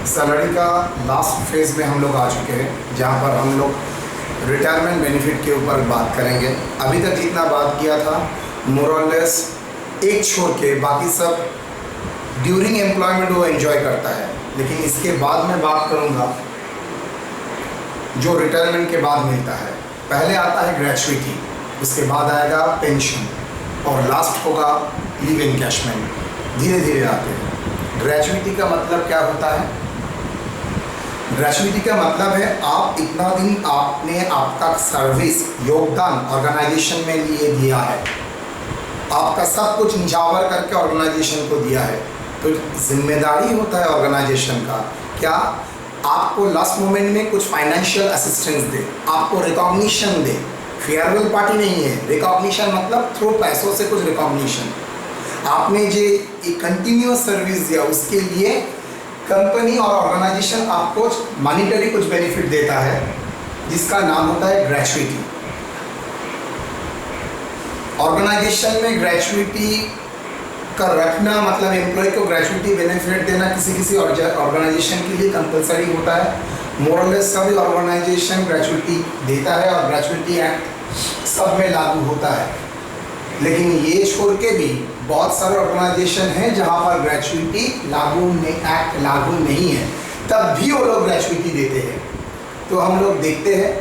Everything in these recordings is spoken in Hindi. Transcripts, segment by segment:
सैलरी का लास्ट फेज़ में हम लोग आ चुके हैं, जहाँ पर हम लोग रिटायरमेंट बेनिफिट के ऊपर बात करेंगे। अभी तक जितना बात किया था मोर और लेस एक छोड़ के बाकी सब ड्यूरिंग एम्प्लॉयमेंट वो एंजॉय करता है, लेकिन इसके बाद मैं बात करूँगा जो रिटायरमेंट के बाद मिलता है। पहले आता है ग्रेच्युइटी, उसके बाद आएगा पेंशन और लास्ट होगा लीव एनकैशमेंट। धीरे धीरे आते हैं। ग्रेच्युइटी का मतलब क्या होता है? ग्रेच्युइटी का मतलब है आप इतना दिन आपने आपका सर्विस योगदान ऑर्गेनाइजेशन में लिए दिया है, आपका सब कुछ निछावर करके ऑर्गेनाइजेशन को दिया है, तो जिम्मेदारी होता है ऑर्गेनाइजेशन का क्या आपको लास्ट मोमेंट में कुछ फाइनेंशियल असिस्टेंस दे, आपको रिकॉग्निशन दे। फेयरवेल पार्टी नहीं है, रिकॉग्निशन मतलब थ्रू पैसों से कुछ रिकॉग्निशन। आपने जो एक कंटिन्यूअस सर्विस दिया उसके लिए कंपनी और ऑर्गेनाइजेशन आपको मॉनिटरी कुछ बेनिफिट देता है, जिसका नाम होता है ग्रेच्युइटी। ऑर्गेनाइजेशन में ग्रेच्युइटी का रखना मतलब एम्प्लॉय को ग्रेच्युइटी बेनिफिट देना किसी ऑर्गेनाइजेशन के लिए कंपलसरी होता है। मोरलेस सभी ऑर्गेनाइजेशन ग्रेच्युइटी देता है और ग्रेच्युइटी एक्ट सब में लागू होता है, लेकिन ये छोड़ के भी बहुत सारे ऑर्गेनाइजेशन हैं जहाँ पर ग्रेच्युइटी एक्ट लागू नहीं है, तब भी वो लोग ग्रेच्युइटी देते हैं। तो हम लोग देखते हैं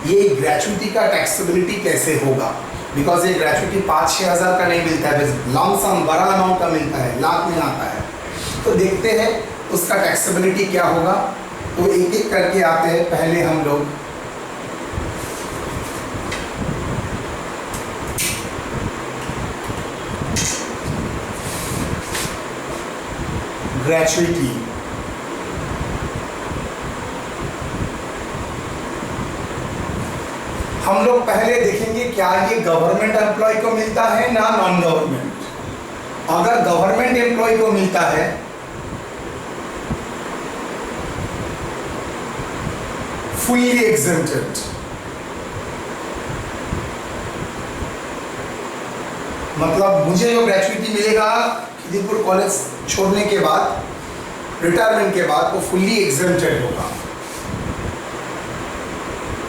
ये ग्रेच्युइटी का टैक्सेबिलिटी कैसे होगा, बिकॉज ये ग्रेच्युइटी 5-6 हज़ार का नहीं मिलता है, लॉन्ग सम बड़ा अमाउंट का मिलता है, लाख में आता है। तो देखते हैं उसका टैक्सेबिलिटी क्या होगा। तो एक एक करके आते हैं। पहले हम लोग ग्रेच्युइटी, हम लोग पहले देखेंगे क्या ये गवर्नमेंट एम्प्लॉय को मिलता है ना नॉन गवर्नमेंट। अगर गवर्नमेंट एम्प्लॉय को मिलता है फुल्ली एग्जेम्प्टेड, मतलब मुझे जो ग्रेच्युइटी मिलेगा खिदीपुर कॉलेज छोड़ने के बाद, रिटायरमेंट के बाद, वो फुल्ली एग्जेम्प्टेड होगा।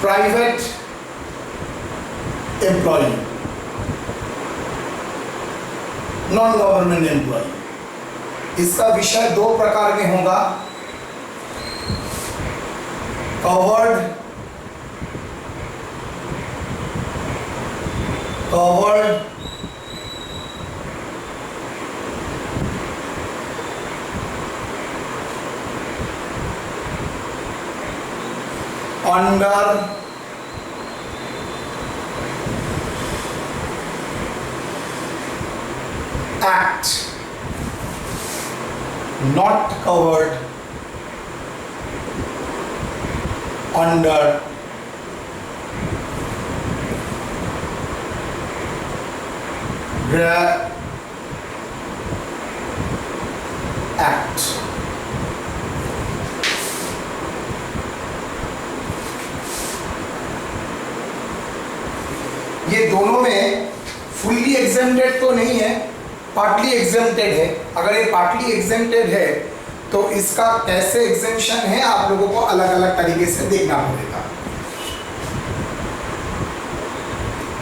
Private employee, non government employee, इसका विषय दो प्रकार में होगा। Covered under act, not covered under the act। ये दोनों में फुल्ली एग्जेम्प्टेड तो नहीं है, पार्टली एग्जेम्प्टेड है। अगर ये पार्टली एग्जेम्प्टेड है तो इसका कैसे एग्जेम्पशन है आप लोगों को अलग अलग तरीके से देखना पड़ेगा।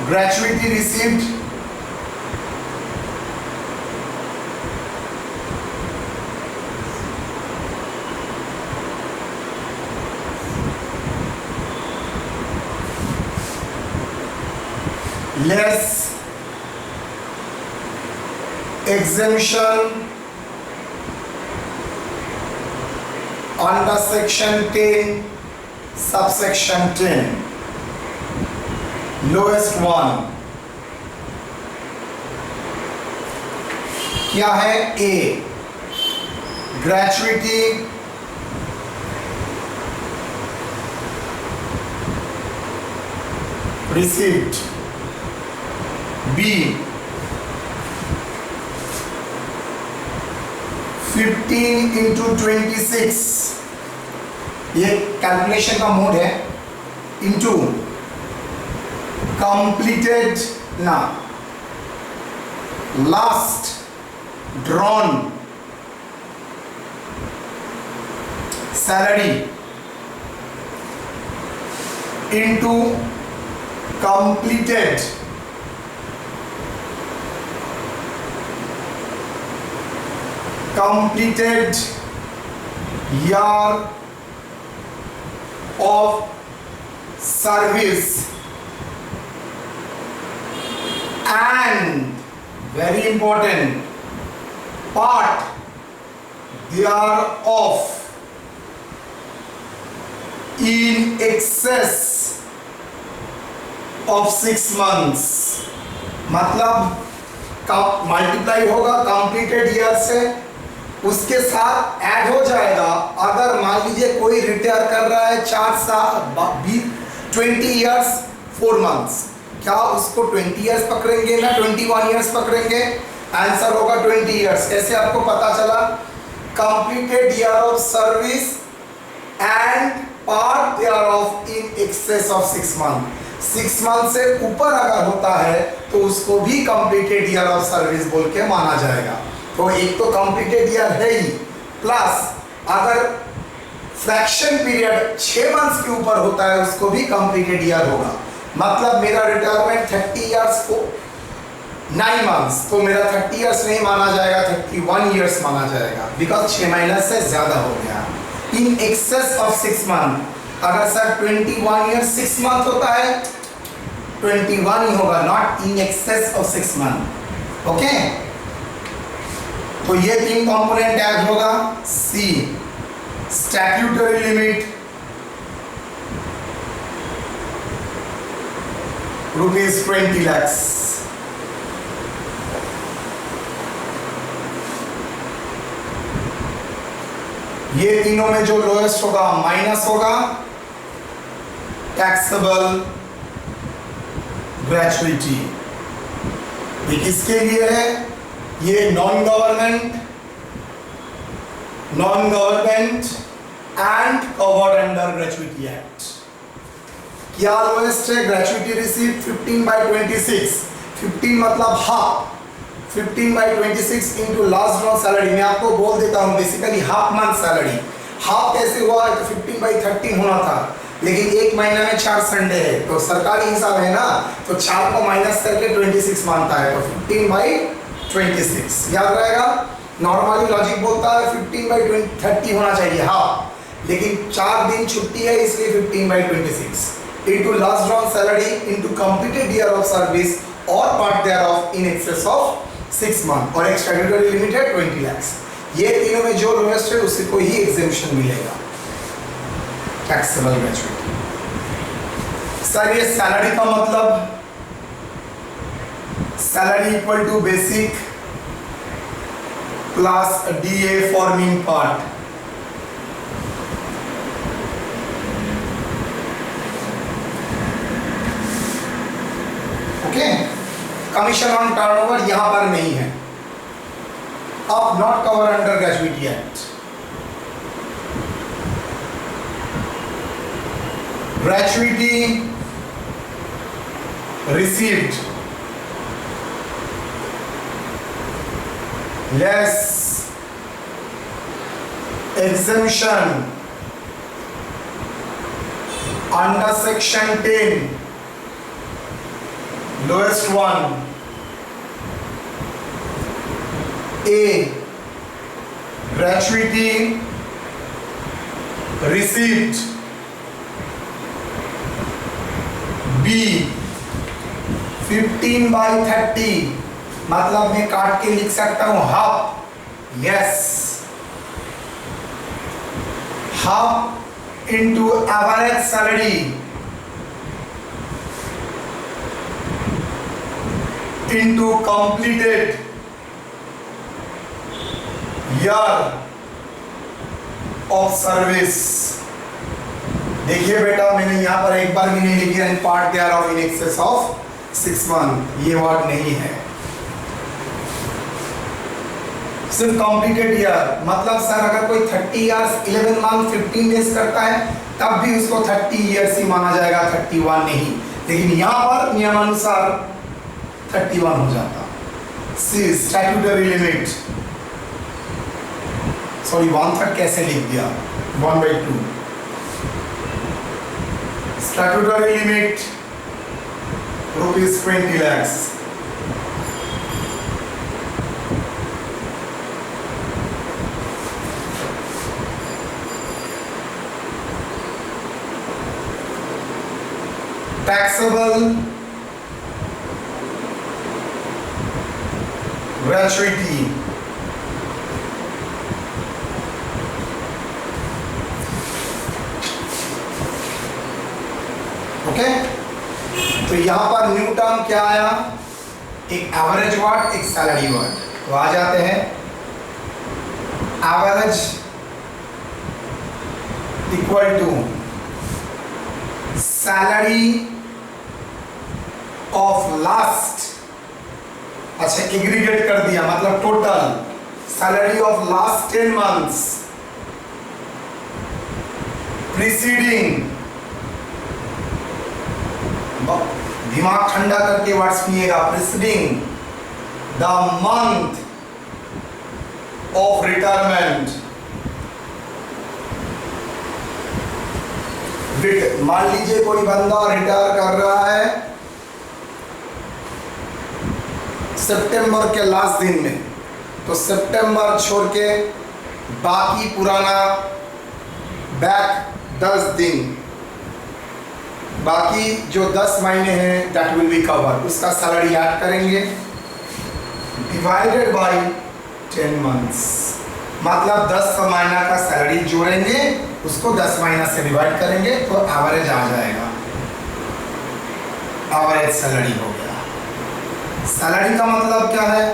Gratuity received, less exemption under section 10 subsection 10, lowest one क्या है? A, gratuity received। B, 15 into 26, ये कैलकुलेशन का मोड है, इंटू कंप्लीटेड ना last drawn salary into completed year of service and very important part thereof in excess of 6 months। मतलब मल्टीप्लाई होगा कंप्लीटेड ईयर से, उसके साथ ऐड हो जाएगा। अगर मान लीजिए कोई रिटायर कर रहा है 4 साल 20 इयर्स 4 मंथ्स, क्या उसको 20 इयर्स पकड़ेंगे ना 21 इयर्स पकड़ेंगे? आंसर होगा 20 इयर्स। कैसे आपको पता चला? Completed year of service and part thereof in excess of 6 month. 6 month से ऊपर अगर होता है तो उसको भी कंप्लीटेड ईयर ऑफ सर्विस बोल के माना जाएगा। तो एक तो कंप्लीटेड ईयर है ही, प्लस अगर फ्रैक्शन पीरियड 6 मंथ्स के ऊपर होता है उसको भी कंप्लीटेड ईयर होगा। मतलब मेरा रिटायरमेंट 30 इयर्स को 9 मंथ्स, तो मेरा 30 इयर्स नहीं माना जाएगा, 31 इयर्स माना जाएगा, बिकॉज 6 महीने से ज्यादा हो गया। इन एक्सेस ऑफ 6 मंथ, अगर सर 21 इयर्स 6 मंथ होता है 21 ही होगा, not in excess of 6 month. Okay, तो ये 3 कंपोनेंट ऐड होगा। सी स्टैट्यूटरी लिमिट ₹20 lakhs, ये तीनों में जो लोएस्ट होगा माइनस होगा टैक्सेबल ग्रेचुइटी। ये किसके लिए है? ये non government and covered under gratuity act. क्या लोएस्ट है? ग्रेचुइटी रिसीव 15/26, 15 मतलब half, 15/26 into last draw salary. मैं आपको बोल देता हूँ basically half month salary. Half कैसे हुआ है? तो 15/13 होना था, लेकिन एक महीने में 4 संडे है तो सरकारी हिसाब है ना, तो 4 को माइनस करके 26 मानता है, तो 15/26 याद रहेगा। नॉर्मली लॉजिक बोलता है 15/30 होना चाहिए हाफ, लेकिन 4 दिन छुट्टी है इसलिए 15/26 into last draw salary into completed year of service or part thereof in excess of 6 month, और एक स्टैट्यूटरी लिमिट है 20 lakhs। ये तीनों में जो लोएस्ट है उसी को ही एग्जेम्पशन मिलेगा टैक्सेबल ग्रेचुइटी। सर ये सैलरी का मतलब salary equal to basic plus DA forming part. Okay, commission on turnover यहां पर नहीं है, अब not cover under gratuity act. Gratuity received less exemption under section 10 lowest one A gratuity received B 15/30 मतलब मैं काट के लिख सकता हूं half, yes, half into average salary into completed year of service. देखिए बेटा मैंने यहां पर एक बार भी नहीं लिखा in part thereof in excess of 6 month, ये वर्ड नहीं है, सिर्फ कंप्लीटेड ईयर। मतलब सर अगर कोई 30 इयर्स 11 मंथ 15 डेज करता है तब भी उसको 30 इयर्स ही माना जाएगा, 31 नहीं, लेकिन यहां पर नियमानुसार 31 हो जाता। सी स्टैट्यूटरी लिमिट, सॉरी 1/3 कैसे लिख दिया, 1/2. Statutory limit rupees 20 lakhs. Taxable gratuity ओके। तो यहां पर न्यू टर्म क्या आया, एक एवरेज वर्ड एक सैलरी वर्ड। तो आ जाते हैं, average equal to salary of last, अच्छा एग्रीगेट कर दिया मतलब total salary of last 10 months preceding, दिमाग ठंडा करके वर्ड्स पिएगा, preceding the month of retirement. मान लीजिए कोई बंदा रिटायर कर रहा है सितंबर के लास्ट दिन में, तो सितंबर छोड़ के बाकी पुराना बैक 10 दिन, बाकी जो 10 महीने हैं दैट विल बी कवर, उसका सैलरी ऐड करेंगे डिवाइडेड बाय 10 months, मतलब 10 महीना का सैलरी जोड़ेंगे, उसको 10 महीना से डिवाइड करेंगे तो एवरेज आ जाएगा, एवरेज सैलरी हो गया। सैलरी का मतलब क्या है,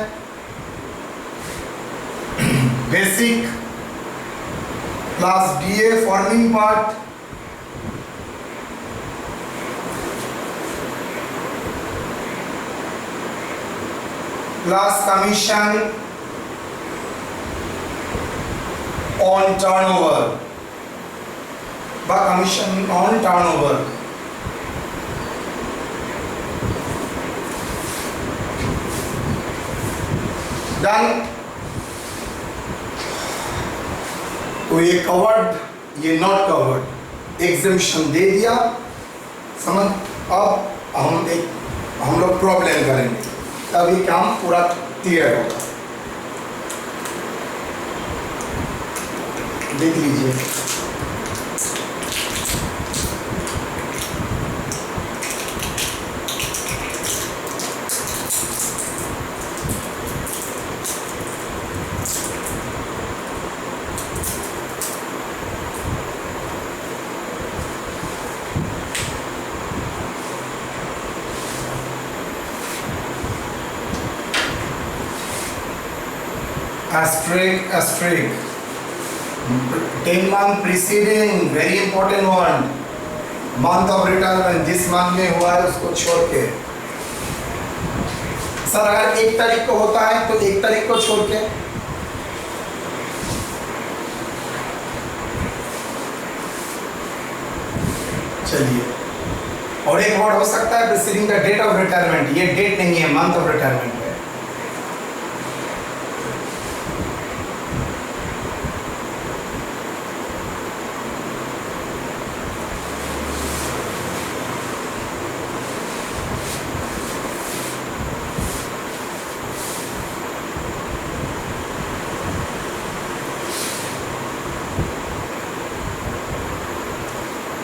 basic plus DA forming part plus commission on turnover, commission on turnover. Done. तो ये कवर्ड ये नॉट कवर्ड, एग्जेम्पशन दे दिया, समझ। अब हम लोग प्रॉब्लम करेंगे, तब ये काम पूरा क्लियर होगा। देख लीजिए, asterisk asterisk 10 month preceding, very important one, month of retirement, जिस मंथ में हुआ है उसको छोड़ के। सर अगर 1 तारीख को होता है तो 1 तारीख को छोड़ के, चलिए। और एक वर्ड हो सकता है preceding the date of retirement, ये डेट नहीं है, मंथ ऑफ रिटायरमेंट है।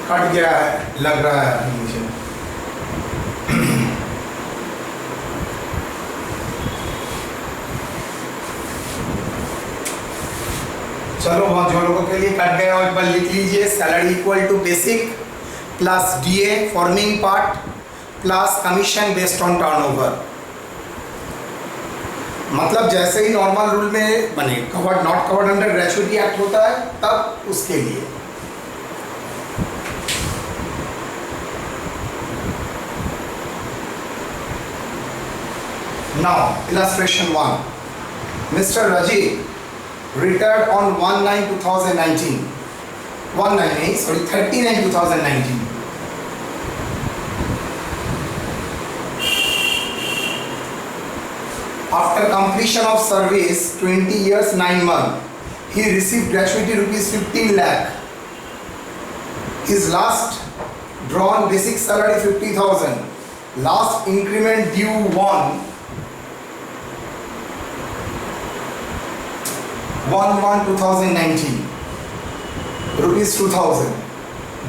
कट गया है लग रहा है मुझे। चलो वहां जो लोगों के लिए कट गया और एक बार लिख लीजिए, salary equal to basic plus DA forming part plus commission based on turnover. मतलब जैसे ही नॉर्मल रूल में बने covered not covered under gratuity act होता है, तब उसके लिए। Now, illustration 1. Mr. Raji retired on 1/9/2019. 39/2019. After completion of service 20 years 9 months, he received gratuity rupees 15 lakh. His last drawn basic salary 50,000. Last increment due 1/1/2019. Rupees 2,000.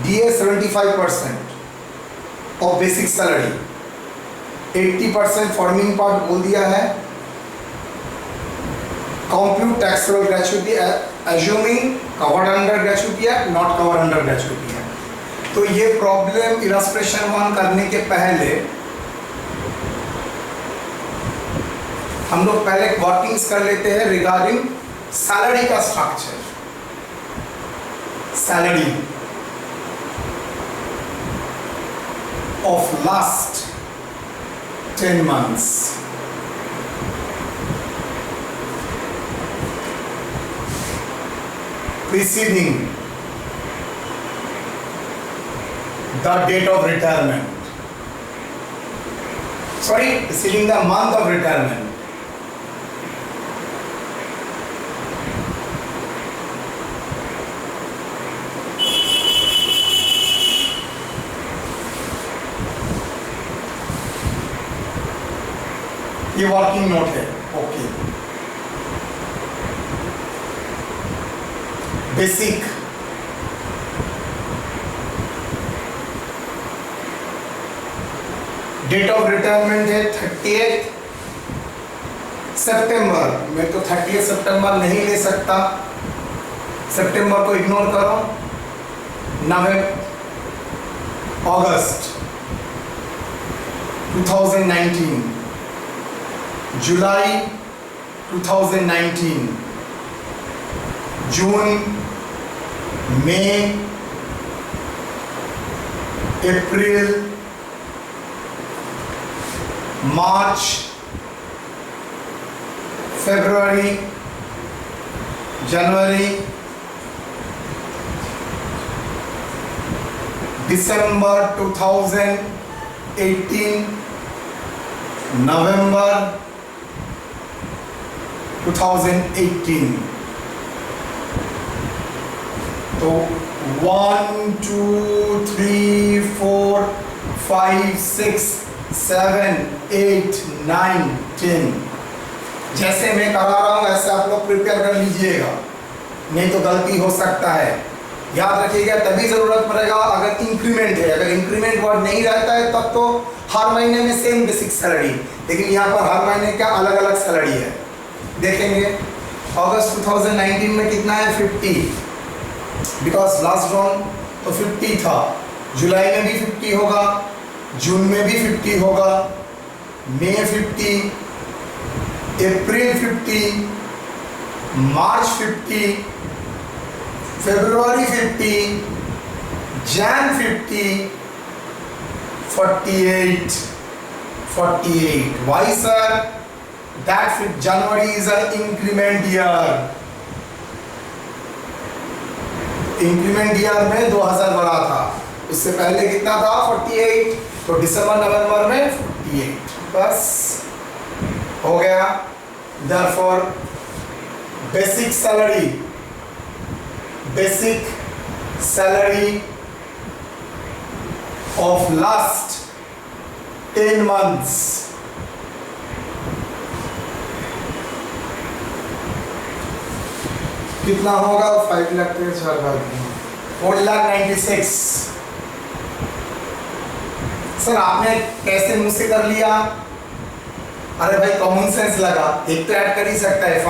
DA 75% of basic salary. 80% forming part बोल दिया है. Compute taxable gratuity assuming covered under gratuity act, not covered under gratuity act. तो ये प्रॉब्लम इलस्ट्रेशन 1 करने के पहले हम लोग पहले वर्किंग्स कर लेते हैं रिगार्डिंग सैलरी का structure. Salary of last 10 months. Preceding the date of retirement. Sorry, preceding the month of retirement. ये वर्किंग नोट है. Okay. Basic date of retirement है 30 सितंबर. मैं तो 30 सितंबर नहीं ले सकता. सितंबर को इग्नोर करो. नवंबर अगस्त 2019, जुलाई 2019, जून, मई, अप्रैल, मार्च, फरवरी, जनवरी, दिसंबर 2018, नवंबर 2018. तो 1 2 3 4 5 6 7 8 9 10. जैसे मैं करा रहा हूँ ऐसे आप लोग प्रिपेयर कर लीजिएगा, नहीं तो गलती हो सकता है. याद रखिएगा तभी जरूरत पड़ेगा अगर इंक्रीमेंट है. अगर इंक्रीमेंट वर्ड नहीं रहता है तब तो हर महीने में सेम बेसिक सैलरी, लेकिन यहाँ पर हर महीने का अलग अलग सैलरी है. देखेंगे अगस्त 2019 में कितना है 50, बिकॉज लास्ट ड्रॉन तो 50 था. जुलाई में भी 50 होगा, जून में भी 50 होगा, मई 50, अप्रैल 50, मार्च 50, फरवरी 50, Jain 50, 48. Why sir? That January is an increment year. Increment year में 2000 बढ़ा था. उससे पहले कितना था 48. तो दिसंबर नवंबर में 48. बस हो गया. Therefore basic salary of last 10 months कितना होगा 5 लाख 4,96,000. सर आपने कैसे मुझसे कर लिया? अरे भाई कॉमन सेंस लगा. एक तो ऐड कर ही सकता है.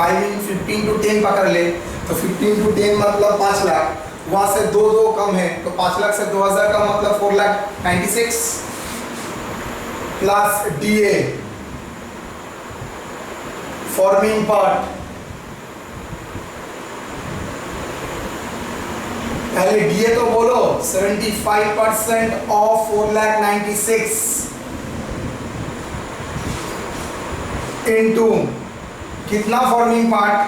15 to 10 पकड़ ले तो 15 to 10 मतलब 5 लाख. वहां से 2 कम है तो 5 लाख से 2000 का मतलब 4,96,000 प्लस DA फॉर्मिंग पार्ट. पहले DA तो बोलो. 75% ऑफ 4,96,000 इनटू कितना फॉर्मिंग पार्ट?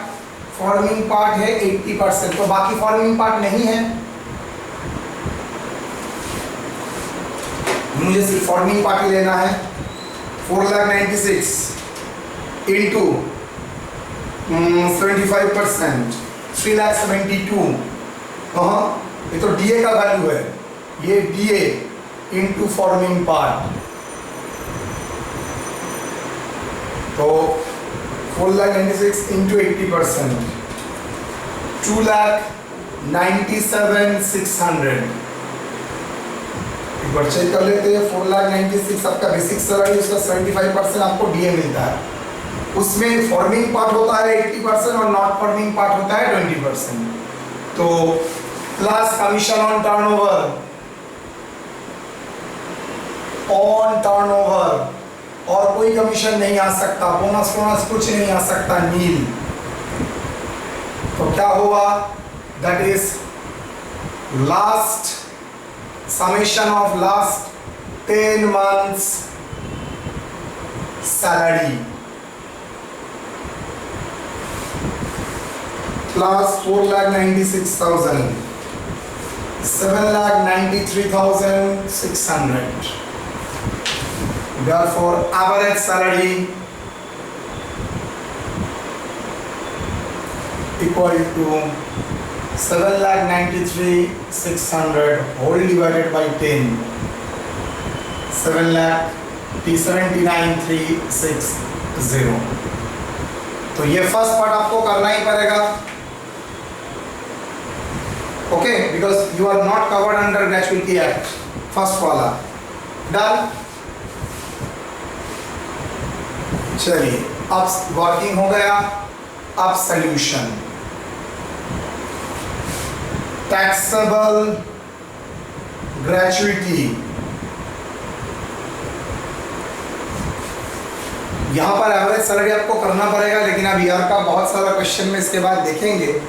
फॉर्मिंग पार्ट है 80%. तो बाकी फॉर्मिंग पार्ट नहीं है. मुझे सिर्फ फॉर्मिंग पार्ट ही लेना है. 4,96,000 इनटू 75% 3,72,000. हाँ ये तो DA का वैल्यू है. ये DA इंटू फॉर्मिंग पार्ट, तो 4,96,000 इंटू 80%, 2,97,600। एक बार चेक कर लेते हैं। 4,96,000 आपका बेसिक सैलरी, उसका 75% आपको DA मिलता है। उसमें फॉर्मिंग पार्ट होता है 80% और नॉट फॉर्मिंग पार्ट होता है 20%। तो प्लस कमीशन ऑन टर्नओवर, और कोई कमीशन नहीं आ सकता, बोनस कुछ नहीं आ सकता, नील। तो क्या हुआ, that is last summation of last 10 months salary plus 4,96,000, 7,93,600. Therefore, average salary equal to 7,93,600 whole divided by 10, 79,360. तो ये फर्स्ट पार्ट आपको करना ही पड़ेगा, okay, because you are not covered under gratuity act, first वाला डन। चलिए अब वर्किंग हो गया, अब सॉल्यूशन। टैक्सेबल ग्रेचुइटी, यहां पर एवरेज सैलरी आपको करना पड़ेगा, लेकिन अब ईयर का बहुत सारा क्वेश्चन में इसके बाद देखेंगे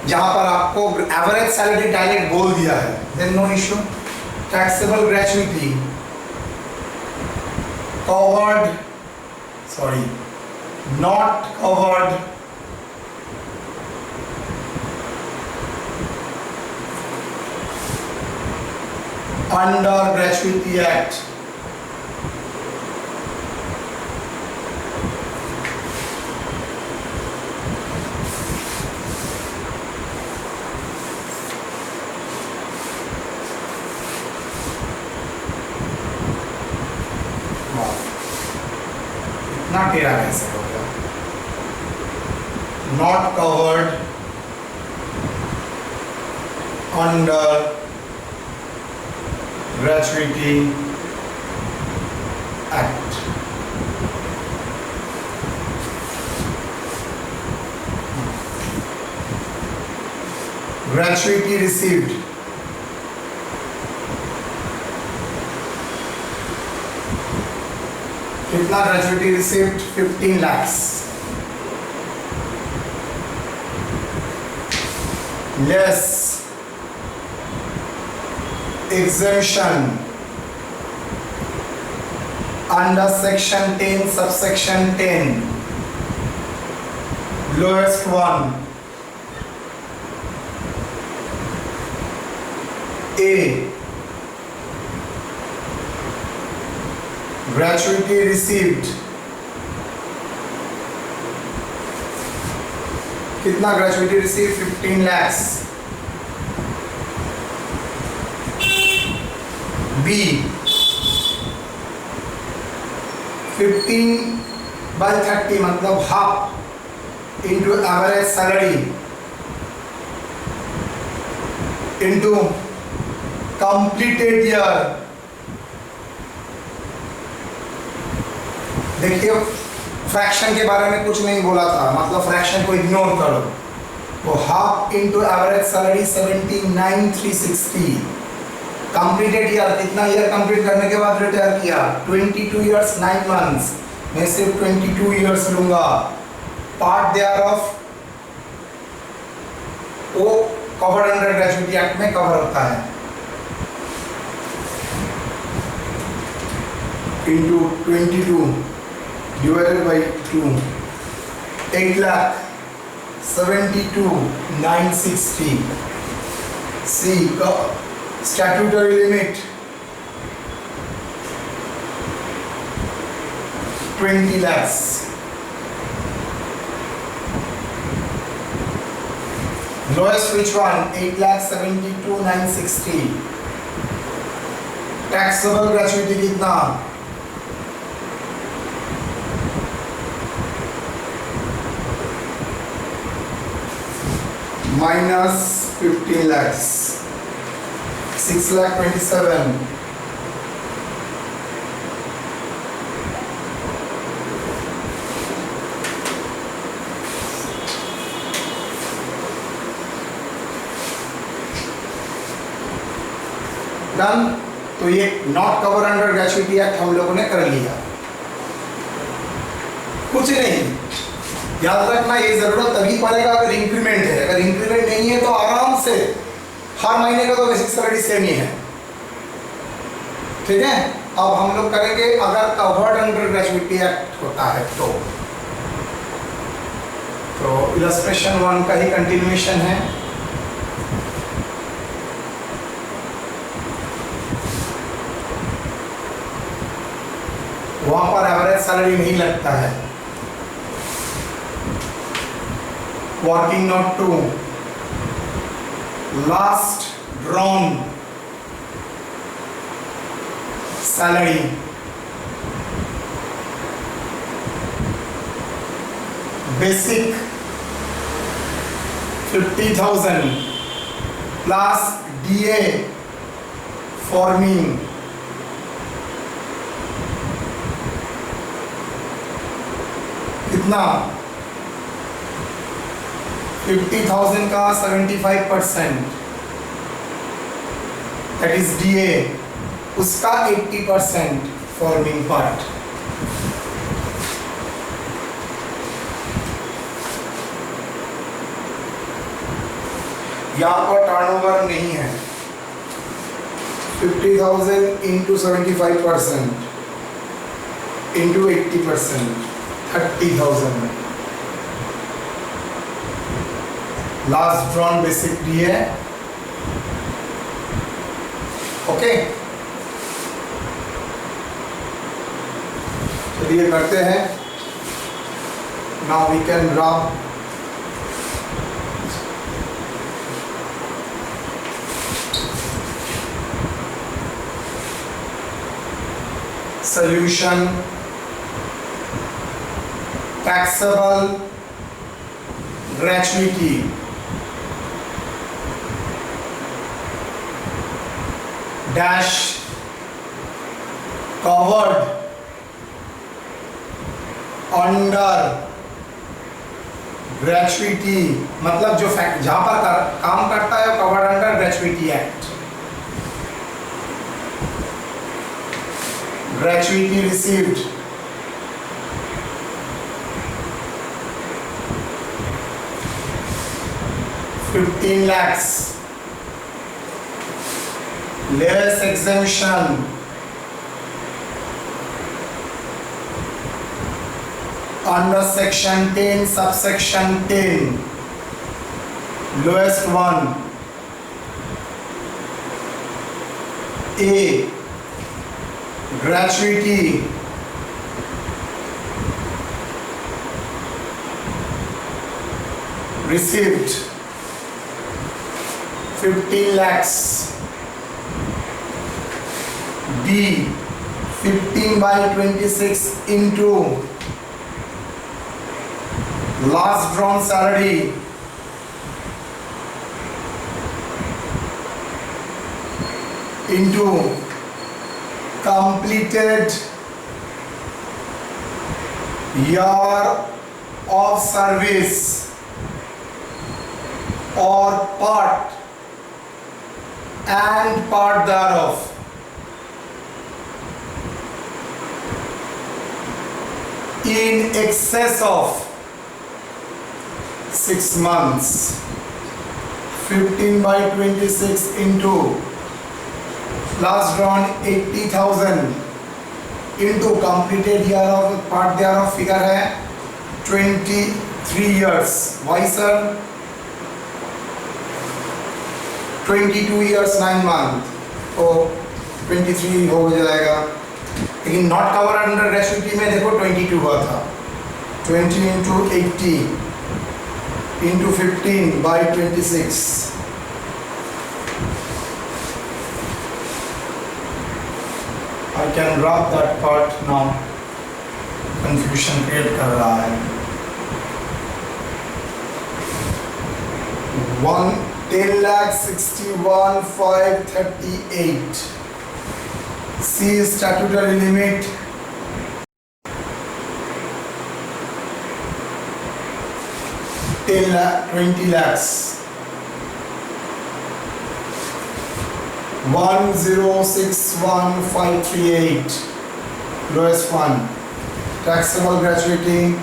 जहां पर आपको एवरेज सैलरी डायरेक्ट बोल दिया है, then no issue. Taxable gratuity covered, sorry not covered under gratuity act, ना टेढ़ा कैसे हो गया, not covered under gratuity act. Gratuity received, कितना gratuity received, 15 lakhs, less exemption under section 10 subsection 10, lowest one, A, gratuity received, कितना ग्रेचुइटी रिसीव, 15 lakhs, B, 15/30 मतलब half into average salary into completed year. देखिए फ्रैक्शन के बारे में कुछ नहीं बोला था, मतलब फ्रैक्शन को इग्नोर करो। वो half into average salary 79,360, completed year कितना ईयर कंप्लीट करने के बाद रिटायर किया, 22 years 9 months, मैं सिर्फ 22 years लूंगा। पार्ट देयर ऑफ वो कवर्ड अंडर ग्रेचुइटी एक्ट में कवर होता है, into 22 divided by 2, 8,72,960. C, statutory limit 20 lakhs. Lowest which one? 8,72,960. Taxable gratuity कितना? -15 lakhs, 6,27,000. डन। तो ये not cover under gratuity act हम लोगों ने कर लिया। कुछ नहीं, याद रखना ये जरूरत तभी पड़ेगा अगर इंक्रीमेंट है। अगर इंक्रीमेंट नहीं है तो आराम से हर महीने का तो बेसिक सैलरी सेम ही है। ठीक है, अब हम लोग करेंगे अगर कवर्ड अंडर ग्रेचुइटी एक्ट होता है तो इलस्ट्रेशन 1 का ही कंटिन्यूएशन है। वहां पर एवरेज सैलरी नहीं लगता है। Working note 2, last drawn salary basic 50,000 plus DA forming कितना? 50,000 का 75%, दैट इज DA, उसका 80% फॉर्मिंग पार्ट। यहाँ पर टर्नओवर नहीं है। 50,000 into 75% into 80%, 30,000। Last drawn basic D है। ओके, चलिए करते हैं। Now we can drop solution. Taxable gratuity dash covered under gratuity, मतलब जो जहां पर काम करता है covered under gratuity act. gratuity received $15 lakhs, less exemption under section 10 subsection 10, lowest one, A, gratuity received 15 lakhs, B, 15/26 into last drawn salary into completed year of service or part and part thereof, in excess of 6 months. 15/26 into last drawn 80,000 into completed year of part thereof, figure है 23 years. Why sir? 22 years 9 month, तो 23 हो जाएगा। लेकिन नॉट कवर अंडर ग्रेचुइटी में देखो 22 हुआ था। 20 into 80 into 15/26, I can drop that part now. Confusion create कर रहा है. 10,61,538. C statutory limit. 20 lakhs. 1,061,538. Lowest one. Taxable gratuity.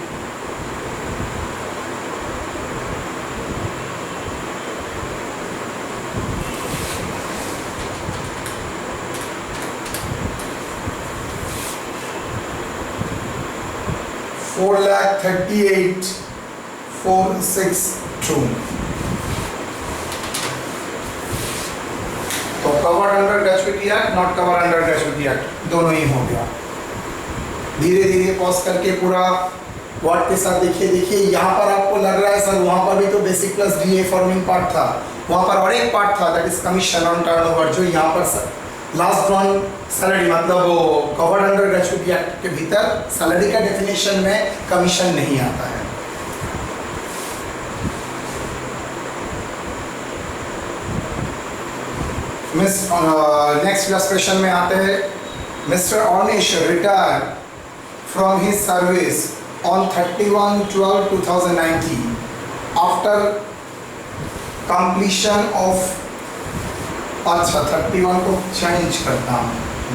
$4,38,462. तो covered under gratuity act, not cover under gratuity act, दोनों ही हो गया. धीरे धीरे पॉज करके पूरा वर्ड के साथ देखिए. यहाँ पर आपको लग रहा है सर वहाँ पर भी तो basic plus DA forming part था, वहाँ पर और एक पार्ट था that is commission on turnover, जो यहाँ पर लास्ट वन सैलरी, मतलब वो कवर्ड अंडर ग्रेचुइटी एक्ट के भीतर सैलरी का डेफिनेशन में कमीशन नहीं आता है. नेक्स्ट इलस्ट्रेशन में आते हैं. Mister Arnish retire from his service on 31/12/2019 after completion of, अच्छा 31 को चेंज करता हूँ,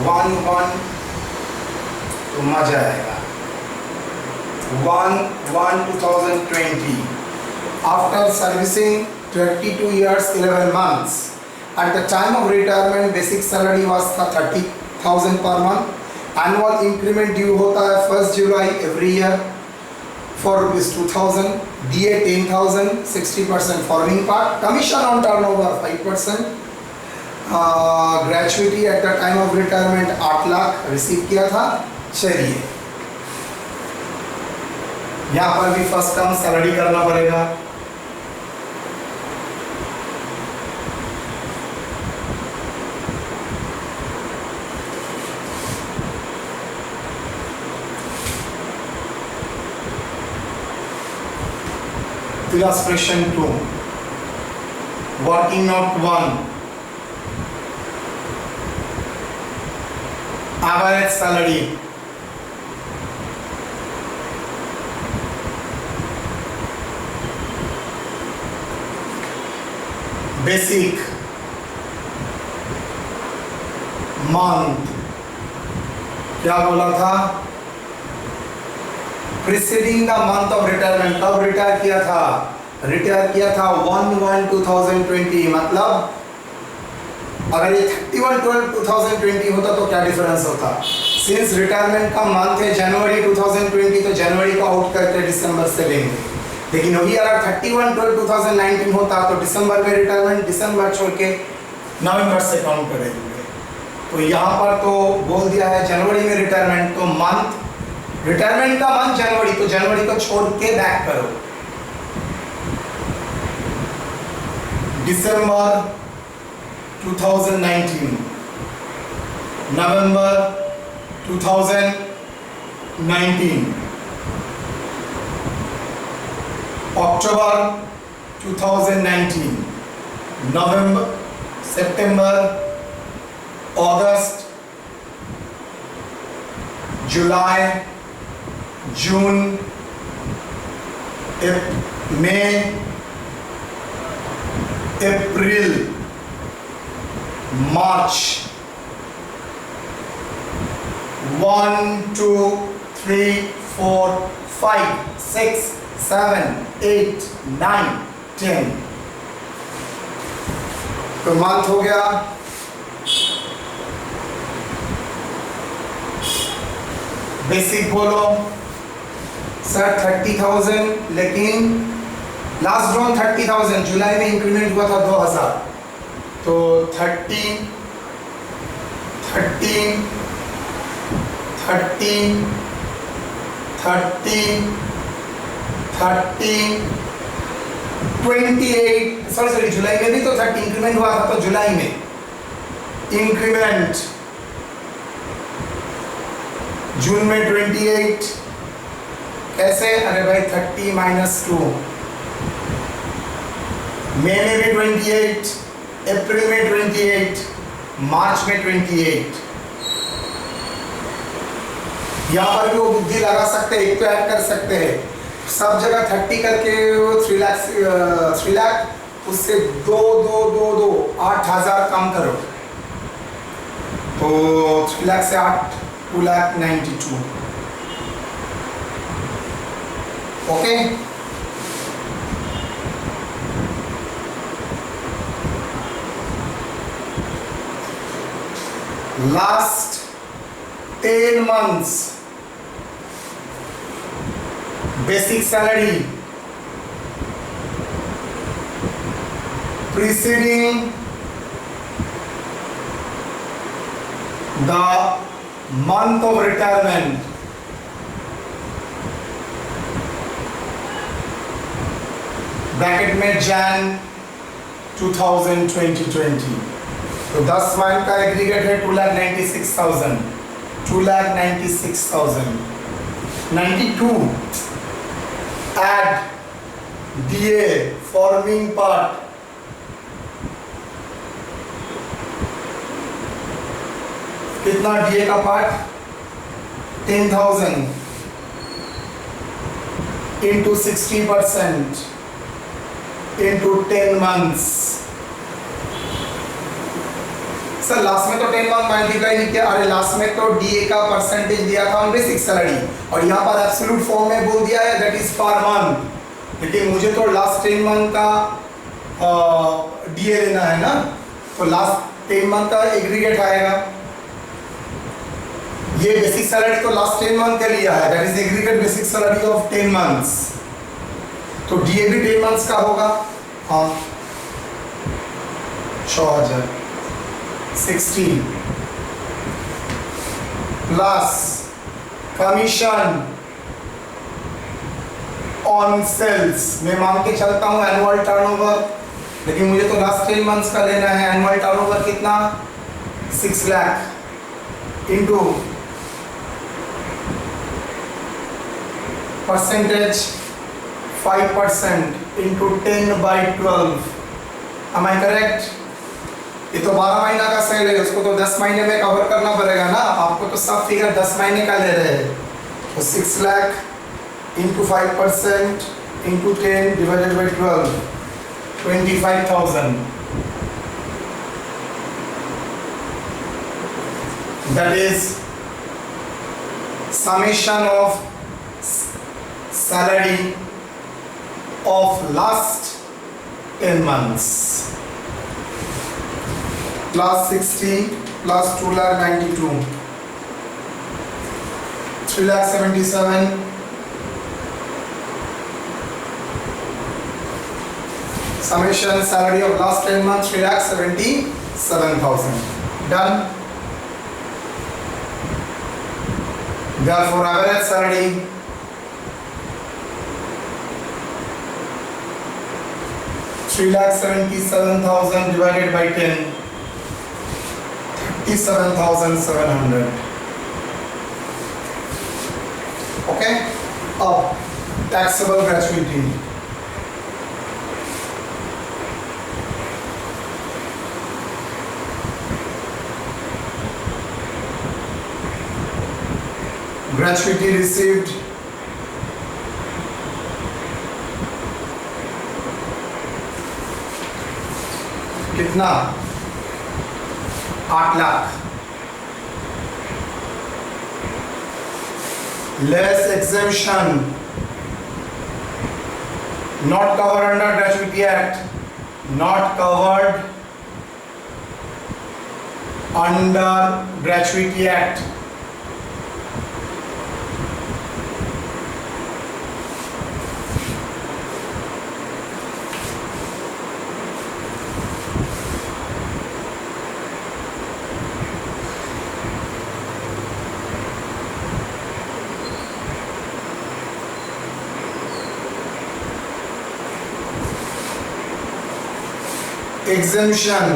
1/1 तो मजा आएगा. 1/1/2020 after servicing 22 years 11 months. At the time of retirement, basic salary was 30,000 per month. Annual increment due होता है 1st July every year for rupees 2,000. DA 10,000, 60% forming part. Commission on turnover 5%. Gratuity at the time of retirement 8 lakh receive किया था. चलिए यहाँ पर भी फर्स्ट टर्म सैलरी करना पड़ेगा. Illustration 2. Working note 1. Average salary. Basic. Month. क्या बोला था? Preceding the month of retirement. कब रिटायर किया था? रिटायर किया था 1/1/2020. मतलब अगर ये 31/12/2020 होता तो क्या डिफरेंस होता? सिंस रिटायरमेंट का मंथ है जनवरी 2020, तो जनवरी को आउट करके दिसंबर से लेंगे. लेकिन वही अगर 31/12/2019 होता तो दिसंबर में रिटायरमेंट, दिसंबर छोड़ के नवंबर से काउंट करेंगे. तो यहाँ पर तो बोल दिया है जनवरी में रिटायरमेंट, तो मंथ रिटायरमेंट का मंथ जनवरी, तो जनवरी को छोड़ के बैक करो. दिसंबर 2019, नवंबर 2019, अक्टूबर 2019, नवंबर, सितंबर, अगस्त, जुलाई, जून, मई, अप्रैल, मार्च. 1 2 3 4 5 6 7 8 9 10. तो मंथ हो गया. बेसिक बोलो सर 30,000, लेकिन लास्ट ड्रॉन 30,000, जुलाई में इंक्रीमेंट हुआ था 2,000, तो 13 13 13 13 13 28, सॉरी जुलाई में भी तो 30 इंक्रीमेंट हुआ था, तो जुलाई में इंक्रीमेंट जून में 28, कैसे? अरे भाई 30 माइनस 2, मई में भी 28, अप्रैल में 28, मार्च में 28। यहाँ पर भी वो बुद्धि लगा सकते हैं, एक तो ऐड कर सकते हैं, सब जगह 30 करके वो 3 लाख, उससे 8,000 कम करो तो 3 लाख से 8, 2,92,000। Okay, last 10 months basic salary preceding the month of retirement, bracket में Jan 2020। तो 10 मंथ का एग्रीगेट है 2,96,000, 2,96,000, 92 add DA forming part, कितना DA का part? 10,000 into 60% into 10 months। Sir last में तो 10 मंथ मल्टीप्लाई नहीं किया, अरे लास्ट में तो DA का परसेंटेज दिया था ऑन बेसिक सैलरी, और यहाँ पर एब्सोल्यूट फॉर्म में बोल दिया है दैट इज पर मंथ, लेकिन मुझे तो लास्ट 10 मंथ का DA लेना है ना, तो लास्ट 10 मंथ का एग्रीगेट आएगा। ये बेसिक सैलरी तो लास्ट 10 मंथ का लिया है, that is aggregate basic salary of 10 months, तो DA भी 10 मंथ्स का होगा। हाँ 6,000, 60 प्लस कमीशन ऑन सेल्स, मैं मान के चलता हूं एनुअल टर्नओवर, लेकिन मुझे तो लास्ट 10 मंथ्स का लेना है। एनुअल टर्नओवर कितना? 6 lakh into percentage 5% into 10/12। Am I correct? ये तो 12 महीना का सेल है, उसको तो 10 महीने में कवर करना पड़ेगा ना, आपको तो सब फिगर 10 महीने का ले रहे हैं, तो 6 lakh into 5% into 10 divided by 12, 25,000। That is summation of salary of last 10 months plus 60 plus 2,92, 3,77, summation salary of last 10 months 3,77,000. Done. Therefore average salary $3,77,000 divided by 10, 37,700. Okay. अब taxable gratuity. Gratuity received कितना? 8 lakh. Less exemption not covered under Gratuity Act, not covered under Gratuity Act. Exemption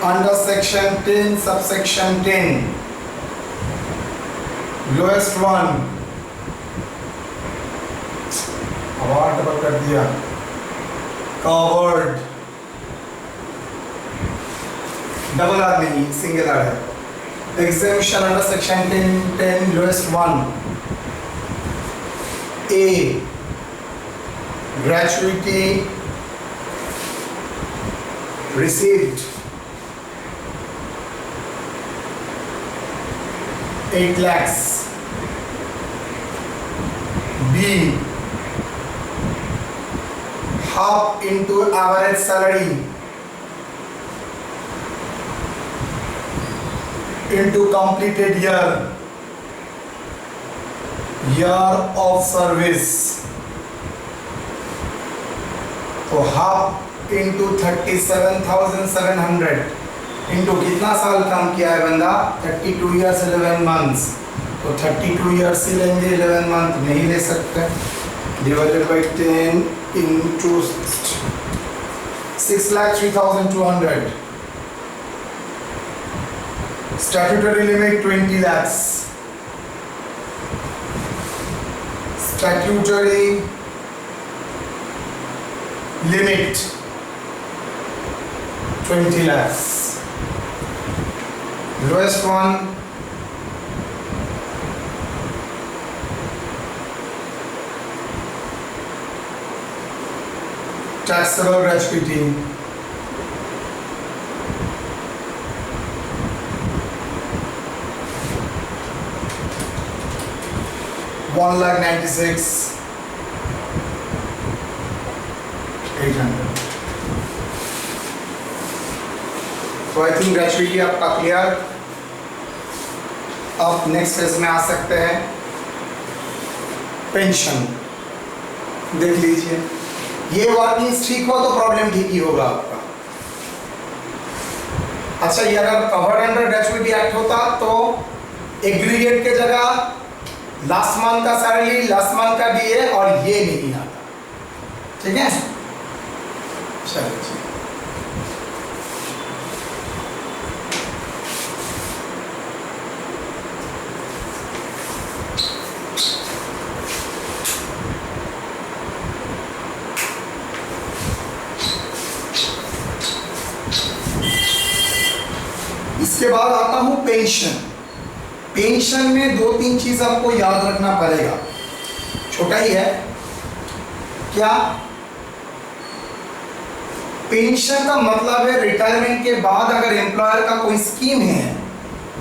under section 10 subsection 10 lowest one, आवाज डबल कर दिया, कवर्ड, डबल आर नहीं सिंगल आर है। Exemption under section 10 lowest one, a gratuity received 8 lakhs, B half into average salary into completed year of service, तो हाफ इंटू 37,700 इंटू कितना साल काम किया है बंदा, 32 ईयर्स 11 मंथ्स, तो 32 ईयर्स ही लेंगे, 11 मंथ नहीं ले सकते, divided by 10 into 6,03,200, statutory limit 20 lakhs, statutory limit 20 lakhs, lowest one taxable gratuity 1,96,800। तो आई थिंक ग्रेजुएटी आपका क्लियर। अब नेक्स्ट फेज में आ सकते हैं, पेंशन। देख लीजिए, ये वर्किंग्स ठीक हो तो प्रॉब्लम ठीक ही होगा आपका। अच्छा, ये अगर कवर्ड अंडर ग्रेजुएटी एक्ट होता तो एग्रीगेट के जगह लास्ट मंथ का सैलरी, लास्ट मंथ का डीए और ये नहीं आता, ठीक है। चलिए, इसके बाद आता हूं पेंशन। पेंशन में 2-3 चीज आपको याद रखना पड़ेगा, छोटा ही है क्या। पेंशन का मतलब है रिटायरमेंट के बाद अगर एम्प्लॉयर का कोई स्कीम है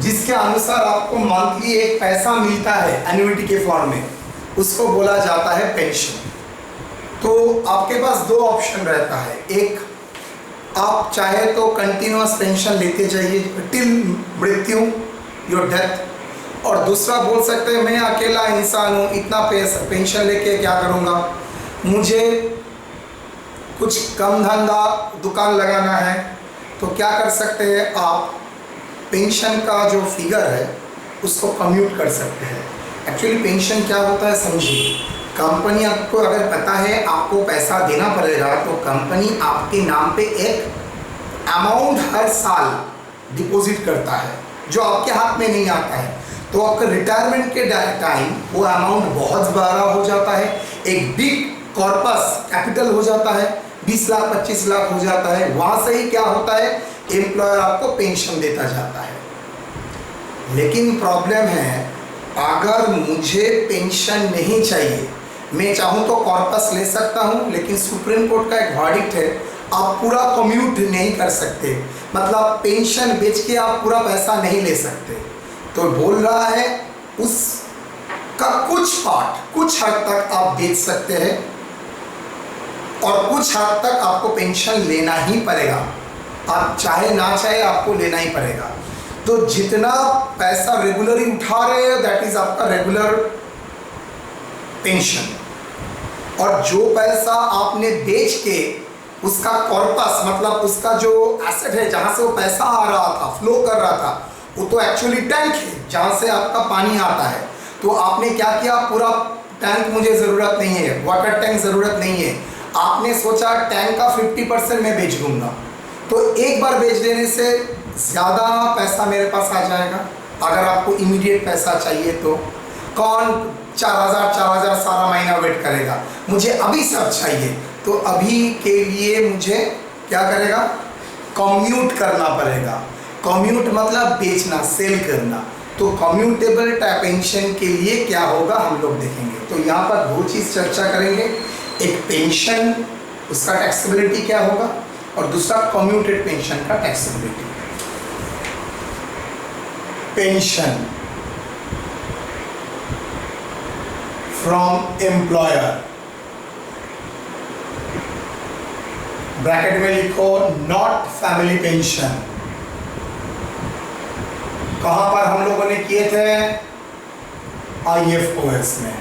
जिसके अनुसार आपको मंथली एक पैसा मिलता है एन्युइटी के फॉर्म में, उसको बोला जाता है पेंशन। तो आपके पास 2 ऑप्शन रहता है, एक आप चाहे तो कंटिन्यूअस पेंशन लेते जाइए टिल मृत्यु, योर डेथ, और दूसरा बोल सकते हैं मैं अकेला इंसान हूँ, इतना पेंशन लेके क्या करूँगा, मुझे कुछ कम धंधा दुकान लगाना है। तो क्या कर सकते हैं आप, पेंशन का जो फिगर है उसको कम्यूट कर सकते हैं। एक्चुअली पेंशन क्या होता है समझिए, कंपनी आपको अगर पता है आपको पैसा देना पड़ेगा तो कंपनी आपके नाम पे एक अमाउंट हर साल डिपॉजिट करता है जो आपके हाथ में नहीं आता है। तो आपका रिटायरमेंट के टाइम वो अमाउंट बहुत बड़ा हो जाता है, एक बिग कॉर्पस कैपिटल हो जाता है, 20 लाख 25 लाख हो जाता है। वहाँ से ही क्या होता है, एम्प्लॉयर आपको पेंशन देता जाता है। लेकिन प्रॉब्लम है, अगर मुझे पेंशन नहीं चाहिए, मैं चाहूँ तो कॉर्पस ले सकता हूँ, लेकिन सुप्रीम कोर्ट का एक वर्डिक्ट है आप पूरा कम्यूट नहीं कर सकते, मतलब पेंशन बेच के आप पूरा पैसा नहीं ले सकते। तो बोल रहा है उसका कुछ पार्ट, कुछ हद तक आप बेच सकते हैं और कुछ हद तक आपको पेंशन लेना ही पड़ेगा, आप चाहे ना चाहे आपको लेना ही पड़ेगा। तो जितना पैसा रेगुलरली उठा रहे हो दैट इज आपका रेगुलर पेंशन, और जो पैसा आपने बेच के उसका कॉर्पस मतलब उसका जो एसेट है जहाँ से वो पैसा आ रहा था, फ्लो कर रहा था, वो तो एक्चुअली टैंक है जहाँ से आपका पानी आता है। तो आपने क्या किया, पूरा टैंक मुझे ज़रूरत नहीं है, वाटर टैंक ज़रूरत नहीं है, आपने सोचा टैंक का 50% मैं बेच दूंगा, तो एक बार बेच देने से ज़्यादा पैसा मेरे पास आ जाएगा। अगर आपको इमीडिएट पैसा चाहिए तो कौन 4,000 सारा महीना वेट करेगा? मुझे अभी सब चाहिए, तो अभी के लिए मुझे क्या करेगा? कम्यूट करना पड़ेगा। कम्यूट मतलब बेचना, सेल करना। तो कम्यूटेबल पेंशन के लिए क्या होगा हम लोग देखेंगे। तो यहाँ पर दो चीज़ चर्चा करेंगे, एक पेंशन उसका टैक्सेबिलिटी क्या होगा, और दूसरा कम्यूटेड पेंशन का taxability. Pension from employer, bracket में लिखो नॉट फैमिली पेंशन। कहां पर हम लोगों ने किए थे? IFOS में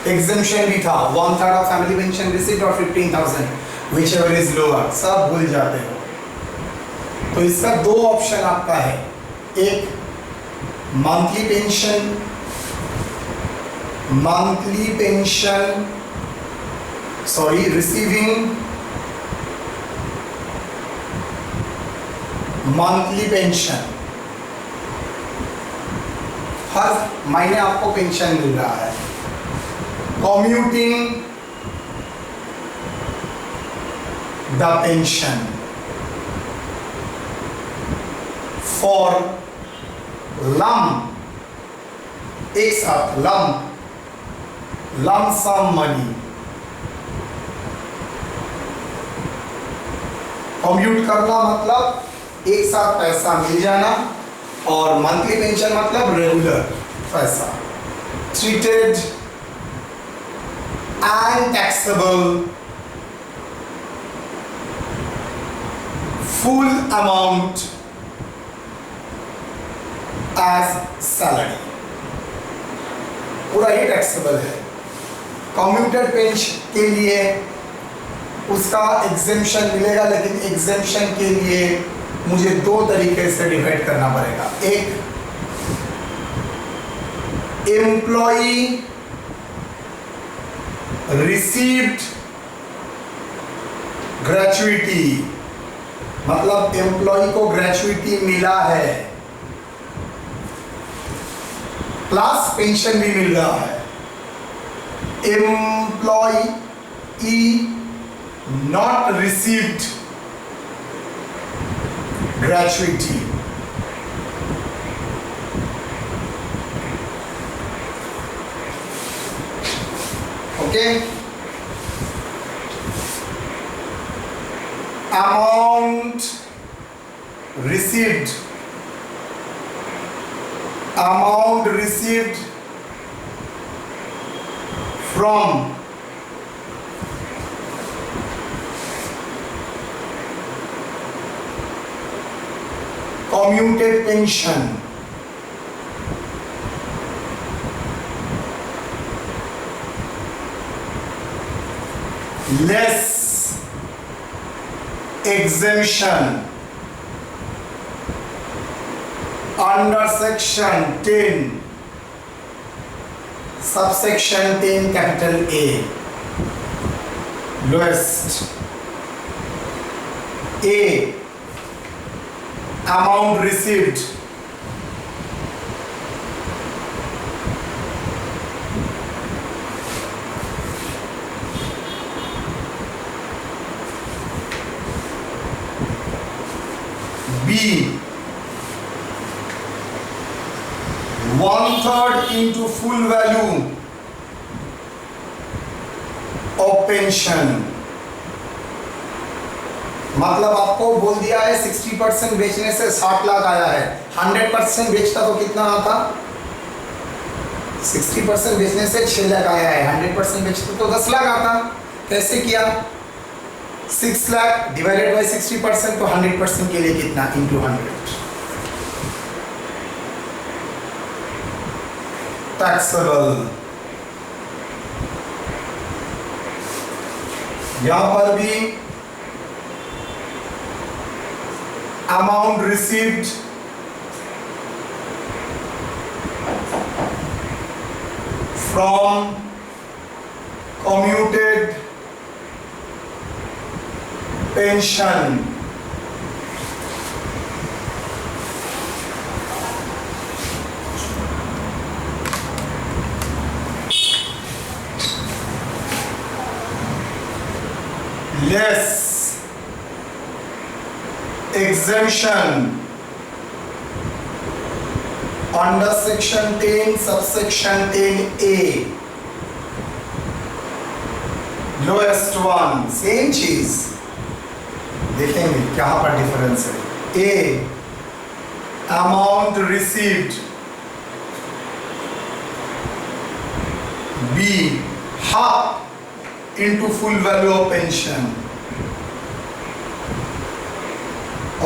एग्जेम्पशन भी था, 1/3 ऑफ फैमिली पेंशन रिसीव्ड और 15,000 whichever is lower, सब भूल जाते हो। तो इसका दो ऑप्शन आपका है, एक monthly pension, receiving monthly pension, हर महीने आपको पेंशन मिल रहा है। Commuting the pension for lump, एक साथ लम सम मनी। कम्यूट करना मतलब एक साथ पैसा मिल जाना, और मंथली पेंशन मतलब रेगुलर पैसा। Treated and taxable full amount as salary, पूरा ही टैक्सेबल है। कम्यूटेड पेंशन के लिए उसका एग्जेम्पशन मिलेगा, लेकिन एग्जेम्पशन के लिए मुझे दो तरीके से डिवाइड करना पड़ेगा। एक, एम्प्लॉई रिसीव्ड ग्रेचुइटी, मतलब एम्प्लॉई को ग्रेचुइटी मिला है प्लस पेंशन भी मिल रहा है। Employee not received gratuity, okay? Amount received from commuted pension less exemption under section 10 subsection 10 capital A, lowest. A, amount received B, 1/3 into full value of pension, मतलब आपको बोल दिया है 60% बेचने से 60 लाख आया है, 100% बेचता तो कितना आता? 60% बेचने से 6 लाख आया है, 100% बेचता तो 10 लाख आता। कैसे किया? 6 लाख डिवाइडेड बाय 60%, तो 100% के लिए कितना? इंटू 100। टैक्सेबल, यहां पर भी amount received from commuted pension less exemption under section 10 subsection 10A, lowest one, same चीज देखेंगे कहां पर डिफरेंस है। A, amount received, B, half into full value of pension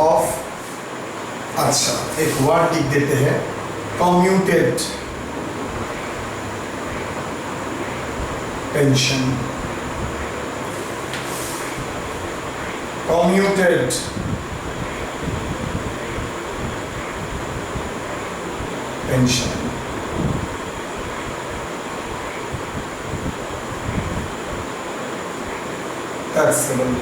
of, अच्छा एक वर्ड लिख देते हैं, commuted pension, commuted pension, taxable,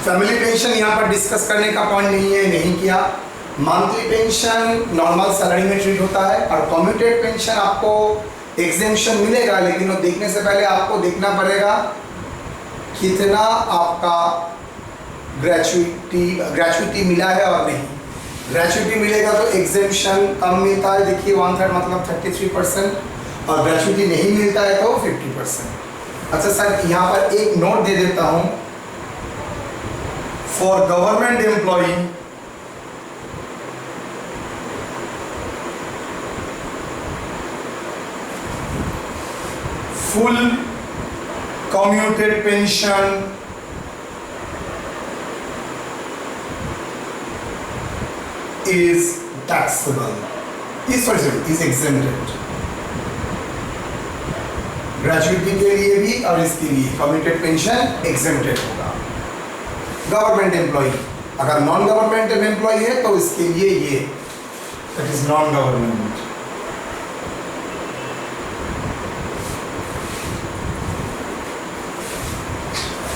family pension यहाँ पर डिस्कस करने का पॉइंट नहीं है, नहीं किया। मंथली पेंशन नॉर्मल सैलरी में ट्रीट होता है, और कम्यूटेड पेंशन आपको एग्जेम्पशन मिलेगा, लेकिन वो देखने से पहले आपको देखना पड़ेगा कितना आपका ग्रेचुइटी मिला है और नहीं। ग्रेचुइटी मिलेगा तो एग्जेम्पशन कम मिलता है, देखिए 1/3 मतलब 33%, और ग्रेचुइटी नहीं मिलता है तो 50%। अच्छा सर यहाँ पर एक नोट दे देता हूँ, for government employee full commuted pension is taxable, is exempted। Gratuity के लिए भी और इसके लिए कम्यूटेड पेंशन एग्जेम्प्टेड होगा। गवर्नमेंट एम्प्लॉय, अगर नॉन गवर्नमेंट एम्प्लॉय है तो इसके लिए ये, that is non government.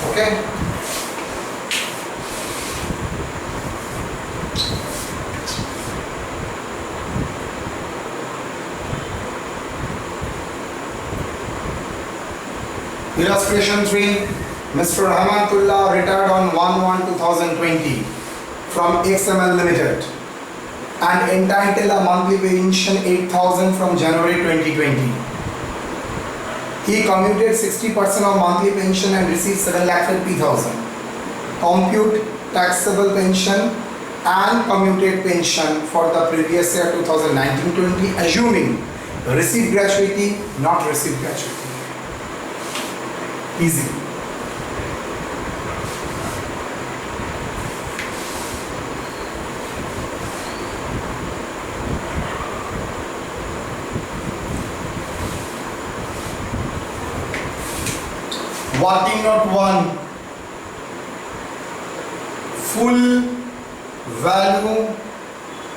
Okay, illustration 3, Mr. Rahmatullah retired on 1/1/2020 from XML Limited and entitled a monthly pension 8,000 from January 2020. He commuted 60% of monthly pension and received 7,50,000. Compute taxable pension and commuted pension for the previous year 2019-20, assuming received gratuity, not received gratuity. Easy. Working note 1, full value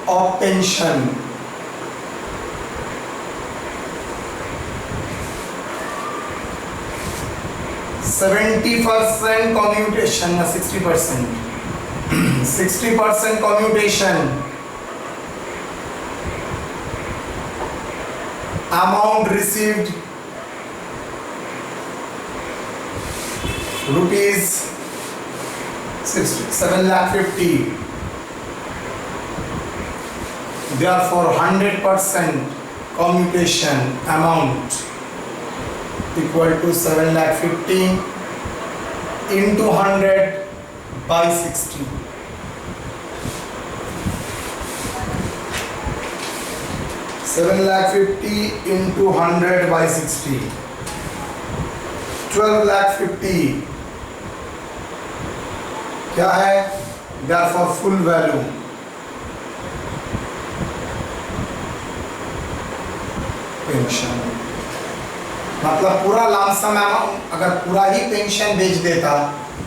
of pension, (70% commutation, 60%, 60% commutation, amount received rupees 7,50,000, therefore 100% commutation amount equal to 7,50,000 into 100 by 60. 7,50,000 into 100 by 60, 12,50,000 क्या है, therefore full value पेंशन, मतलब पूरा लामसम अमाउंट अगर पूरा ही पेंशन बेच देता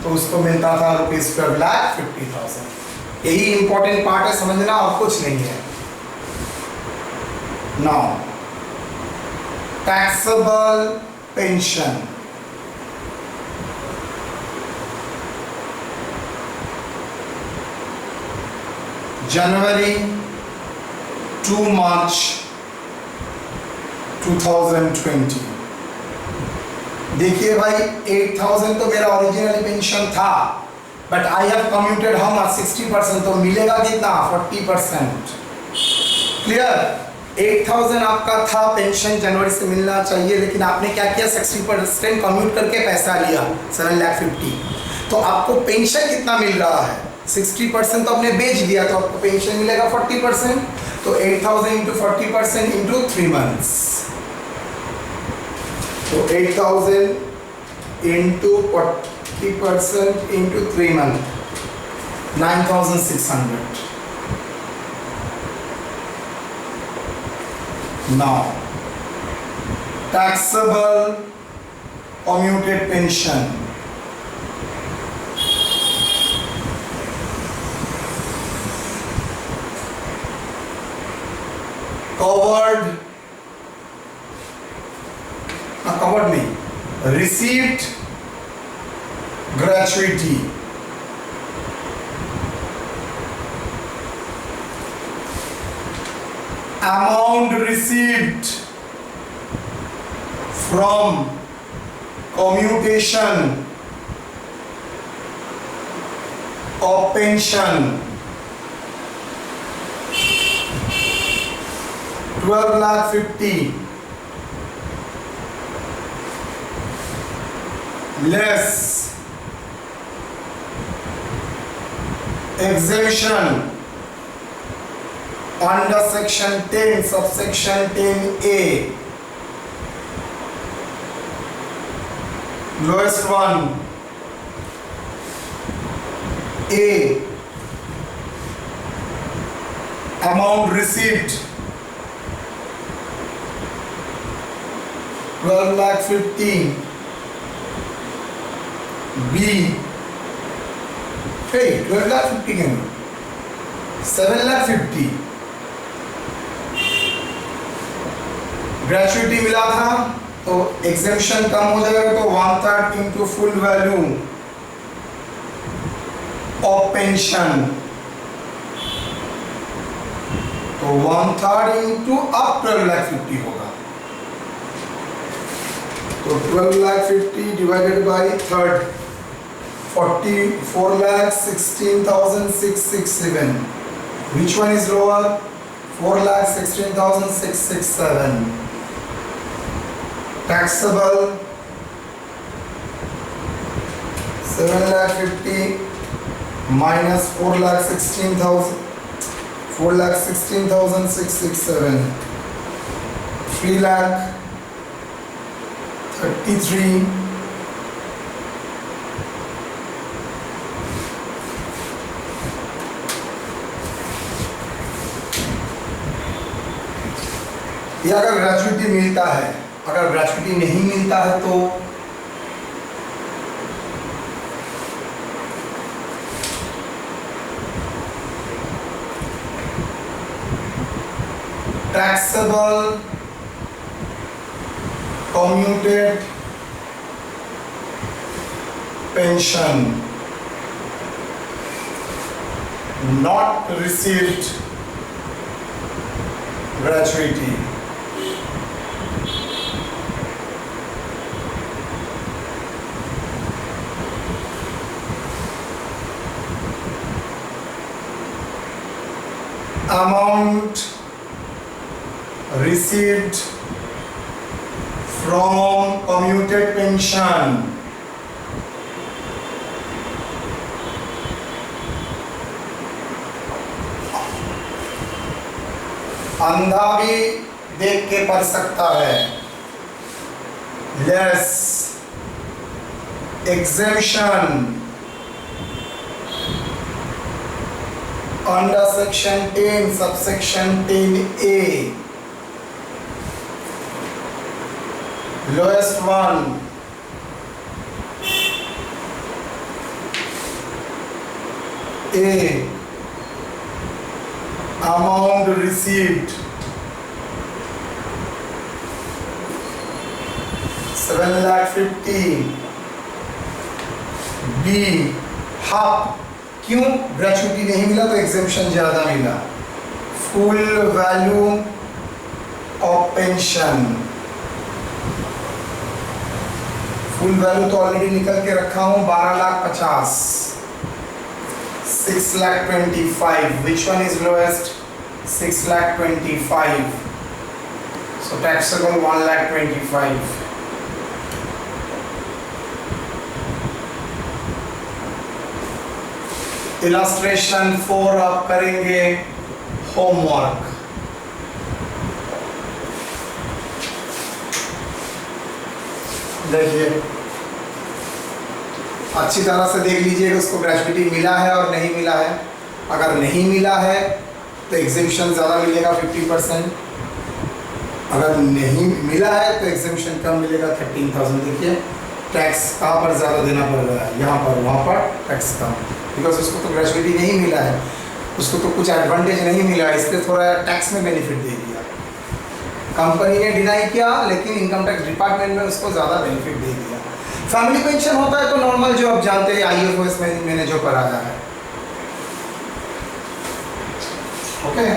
तो उसको मिलता था ₹12,50,000। यही इंपॉर्टेंट पार्ट है समझना, और कुछ नहीं है। नाउ टैक्सेबल पेंशन, जनवरी 2 March 2020। देखिए भाई 8,000 तो मेरा ओरिजिनल पेंशन था, but I have commuted how much 60%, तो मिलेगा कितना 40%। क्लियर? 8,000 आपका था पेंशन जनवरी से मिलना चाहिए, लेकिन आपने क्या किया 60% कम्यूट करके पैसा लिया 7,50,000। तो आपको पेंशन कितना मिल रहा है 60% तो आपने बेच दिया, तो आपको पेंशन मिलेगा 40%। तो 8,000 इंटू 40% इंटू 3 months, तो 8,000 into 40% into 3 months 9,600। Now taxable commuted pension, covered नहीं, received gratuity, amount received from commutation of pension 12,50,000 less exemption under section 10 subsection 10A, lowest one A, amount received 12,50,000 B, hey 12,50,000 के 7,50,000 ग्रेचुइटी मिला था, तो एग्जेम्पशन कम हो जाएगा, तो 1/3 into full value of pension, तो 1/3 इंटू अब 12,50,000 होगा, तो 12,50,000 divided by third 4,16,667। Which one is lower? 4,16,667. Taxable 7,50,000 minus 4,16,667, 3,33,000 ये अगर ग्रेचुइटी मिलता है, अगर ग्रेचुइटी नहीं मिलता है तो taxable commuted pension not received gratuity, amount received from commuted pension अंधा भी देख के पढ़ सकता है, less exemption under section 10 subsection 10A, lowest one A, amount received 7,50,000 B, half, क्यों ग्रेचुइटी नहीं मिला तो एग्जेम्पशन ज्यादा मिला full value of pension, full value तो ऑलरेडी निकल के रखा हूं 12,50,000, 6,25,000, which one is lowest? 6,25,000, so taxable 1,25,000. Illustration 4 आप करेंगे होमवर्क। देखिए अच्छी तरह से देख लीजिएगा उसको ग्रेजुइटी मिला है और नहीं मिला है। अगर नहीं मिला है तो एग्जेम्पशन ज़्यादा मिलेगा 50%, अगर नहीं मिला है तो एग्जेम्पशन कम मिलेगा 13,000। देखिए टैक्स कहाँ पर ज़्यादा देना पड़ रहा है, यहाँ पर, वहाँ पर टैक्स कम, बिकॉज उसको तो ग्रेजुइटी नहीं मिला है, उसको तो कुछ एडवांटेज नहीं मिला है, इसलिए थोड़ा टैक्स में बेनिफिट दे दिया। कंपनी ने डिनाई किया लेकिन इनकम टैक्स डिपार्टमेंट में उसको ज़्यादा बेनिफिट दे दिया। फैमिली पेंशन होता है तो नॉर्मल जो आप जानते हैं IFOS में मैंने जो कराया है। ओके,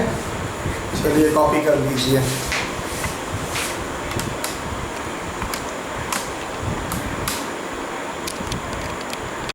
चलिए कॉपी कर लीजिए।